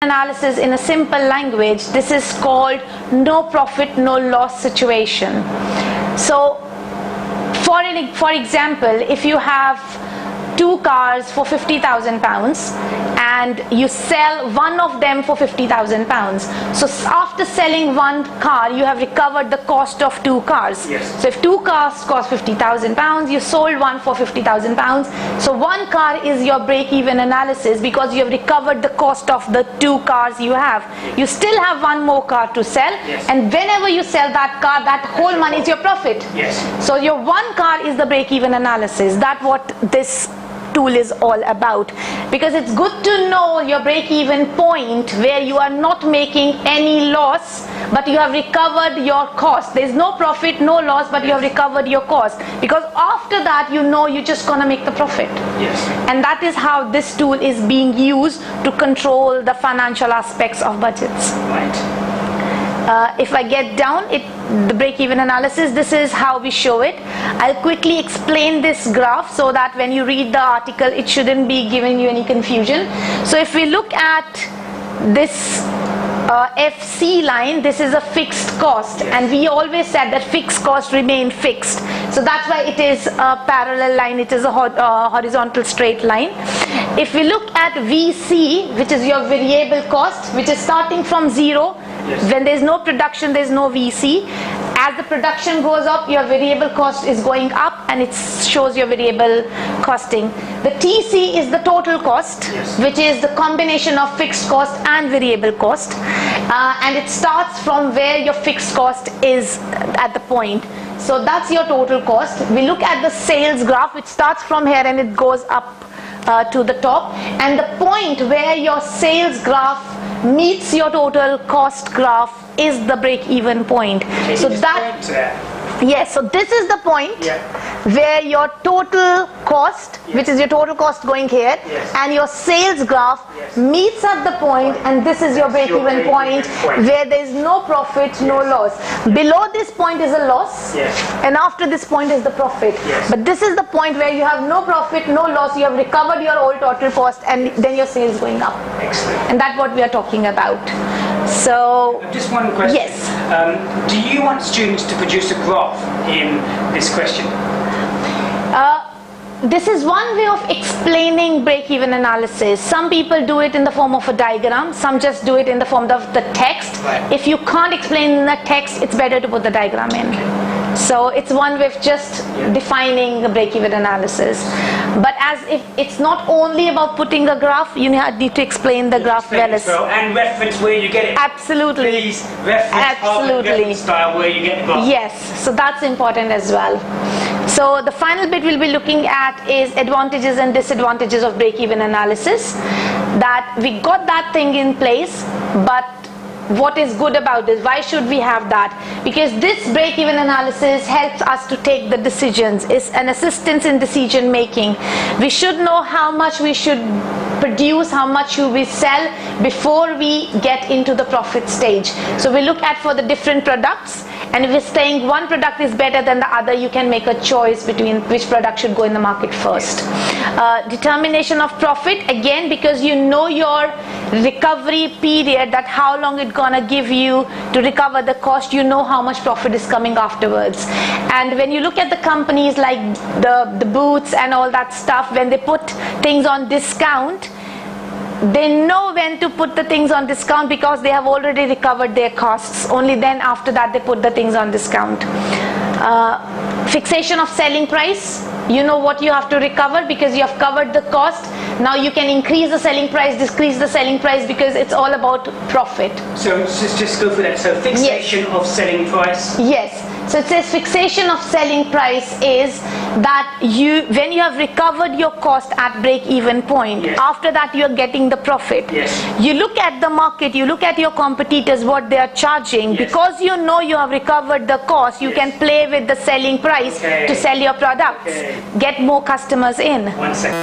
Analysis in a simple language, this is called no profit no loss situation. So for example, if you have two cars for £50,000 and you sell one of them for £50,000, so after selling one car you have recovered the cost of two cars. Yes. So if two cars cost £50,000, you sold one for £50,000, so one car is your break-even analysis because you have recovered the cost of the two cars you have. You still have one more car to sell. Yes. And whenever you sell that car, that whole money is your profit. Yes. So your one car is the break-even analysis. That's what this tool is all about, because it's good to know your break-even point where you are not making any loss but you have recovered your cost. There's no profit, no loss, but you have recovered your cost, because after that you know you're just gonna make the profit. Yes. And that is how this tool is being used to control the financial aspects of budgets. Right. If I get down the break-even analysis, this is how we show it. I'll quickly explain this graph so that when you read the article it shouldn't be giving you any confusion. So if we look at this FC line, this is a fixed cost, and we always said that fixed costs remain fixed. So that's why it is a parallel line, it is a horizontal straight line. If we look at VC, which is your variable cost, which is starting from zero. Yes. When there's no production, there's no VC. As the production goes up, your variable cost is going up, and it shows your variable costing. The TC is the total cost, yes, which is the combination of fixed cost and variable cost, and it starts from where your fixed cost is at the point. So that's your total cost. We look at the sales graph, which starts from here and it goes up to the top, and the point where your sales graph meets your total cost graph is the break-even point. So that, yes, so this is the point, yeah, where your total cost, yes, which is your total cost going here, yes, and your sales graph, yes, meets at the point, and this is your break-even point where there is no profit, yes, no loss. Below this point is a loss, yes, and after this point is the profit. Yes. But this is the point where you have no profit, no loss, you have recovered your old total cost, and then your sales going up. Excellent. And that's what we are talking about. So just one question. Yes. Do you want students to produce a graph in this question? This is one way of explaining break-even analysis. Some people do it in the form of a diagram, some just do it in the form of the text. Right. If you can't explain in the text, it's better to put the diagram in. Okay. So it's one way of just, yeah, defining a break-even analysis. But as if it's not only about putting a graph, you need to explain the graph well as well, and reference where you get it. Absolutely. Please reference absolutely style where you get the graph. Yes, so that's important as well. So the final bit we'll be looking at is advantages and disadvantages of break-even analysis. That we got that thing in place, but what is good about this? Why should we have that? Because this break-even analysis helps us to take the decisions. It's an assistance in decision making. We should know how much we should produce, how much should we sell before we get into the profit stage. So we look at for the different products, and if we're saying one product is better than the other, you can make a choice between which product should go in the market first. Determination of profit, again, because you know your recovery period, that how long it's gonna give you to recover the cost, you know how much profit is coming afterwards. And when you look at the companies like the Boots and all that stuff, when they put things on discount, they know when to put the things on discount because they have already recovered their costs. Only then after that they put the things on discount. Fixation of selling price, you know what you have to recover because you have covered the cost. Now you can increase the selling price, decrease the selling price, because it's all about profit. So just go for that. So fixation, yes, of selling price. Yes. So it says fixation of selling price is that when you have recovered your cost at break-even point, yes, after that you are getting the profit. Yes. You look at the market, you look at your competitors, what they are charging, yes, because you know you have recovered the cost, you, yes, can play with the selling price, okay, to sell your products, okay, get more customers in. 1 second.